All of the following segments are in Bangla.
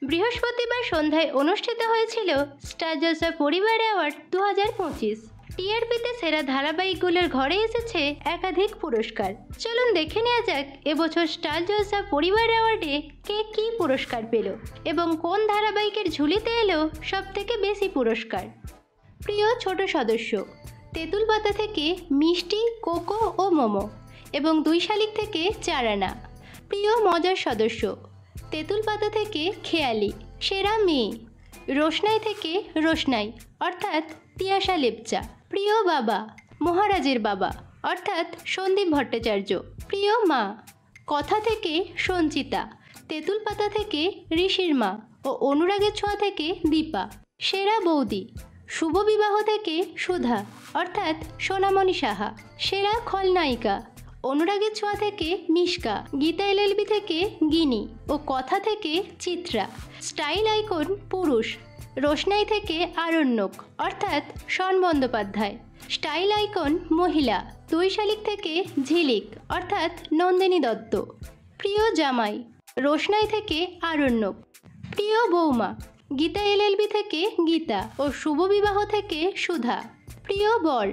বৃহস্পতিবার সন্ধ্যায় অনুষ্ঠিত হয়েছিল স্টার জলসা পরিবার অ্যাওয়ার্ড 2025। টিআরপিতে সেরা ধারাবাহিকগুলোর ঘরে এসেছে একাধিক পুরস্কার। চলুন দেখে নেওয়া যাক এবছর স্টার জলসা পরিবার অ্যাওয়ার্ডে কে কী পুরস্কার পেল এবং কোন ধারাবাহিকের ঝুলিতে এলো সবথেকে বেশি পুরস্কার। প্রিয় ছোট সদস্য, তেঁতুল পাতা থেকে মিষ্টি, কোকো ও মোমো এবং 2 শালিক থেকে 4 আনা। প্রিয় মজার সদস্য, তেঁতুল পাতা থেকে খেয়ালি, সেরা মেয়ে, রোশনাই থেকে রোশনাই অর্থাৎ তিয়াশা লেপচা। প্রিয় বাবা, মহারাজের বাবা অর্থাৎ সন্দীপ ভট্টাচার্য। প্রিয় মা, কথা থেকে সঞ্চিতা, তেঁতুল পাতা থেকে ঋষির মা ও অনুরাগের ছোঁয়া থেকে দীপা। সেরা বৌদি, শুভ বিবাহ থেকে সুধা অর্থাৎ সোনামণি সাহা। সেরা খলনায়িকা, অনুরাগের ছোঁয়া থেকে মিশকা, গীতা এলএলবি থেকে গিনি ও কথা থেকে চিত্রা। স্টাইল আইকন পুরুষ, রোশনাই থেকে আরণ্যক অর্থাৎ শন বন্দ্যোপাধ্যায়। স্টাইল আইকন মহিলা, 2 শালিক থেকে ঝিলিক অর্থাৎ নন্দিনী দত্ত। প্রিয় জামাই, রোশনাই থেকে আরণ্যক। প্রিয় বৌমা, গীতা এলএলবি থেকে গীতা ও শুভ বিবাহ থেকে সুধা। প্রিয় বর,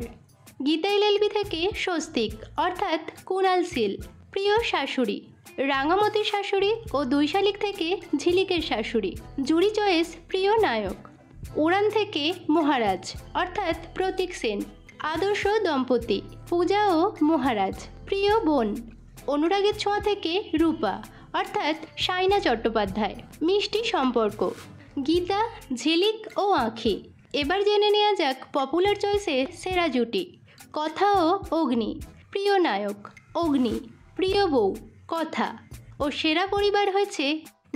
গীতা এলএলবি থেকে স্বস্তিক অর্থাৎ কুণাল শীল। প্রিয় শাশুড়ি, রাঙামতির শাশুড়ি ও 2 শালিক থেকে ঝিলিকের শাশুড়ি। জুরি চয়েস প্রিয় নায়ক, উড়ান থেকে মহারাজ অর্থাৎ প্রতীক সেন। আদর্শ দম্পতি, পূজা ও মহারাজ। প্রিয় বোন, অনুরাগের ছোঁয়া থেকে রূপা অর্থাৎ সাইনা চট্টোপাধ্যায়। মিষ্টি সম্পর্ক, গীতা, ঝিলিক ও আঁখি। এবার জেনে নেওয়া যাক পপুলার চয়েসে সেরা জুটি। কথা ও অগ্নি। প্রিয় নায়ক অগ্নি, প্রিয় বউ কথা ও সেরা পরিবার হয়েছে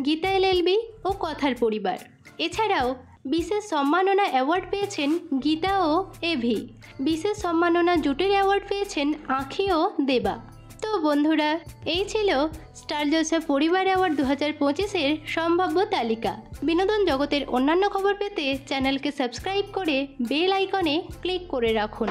গীতা এলএলবি ও কথার পরিবার। এছাড়াও বিশেষ সম্মাননা অ্যাওয়ার্ড পেয়েছেন গীতা ও এভি। বিশেষ সম্মাননা জুটির অ্যাওয়ার্ড পেয়েছেন আঁখি ও দেবা। তো বন্ধুরা, এই ছিল স্টার জলসা পরিবার অ্যাওয়ার্ড 2025-এর সম্ভাব্য তালিকা। বিনোদন জগতের অন্যান্য খবর পেতে চ্যানেলকে সাবস্ক্রাইব করে বেল আইকনে ক্লিক করে রাখুন।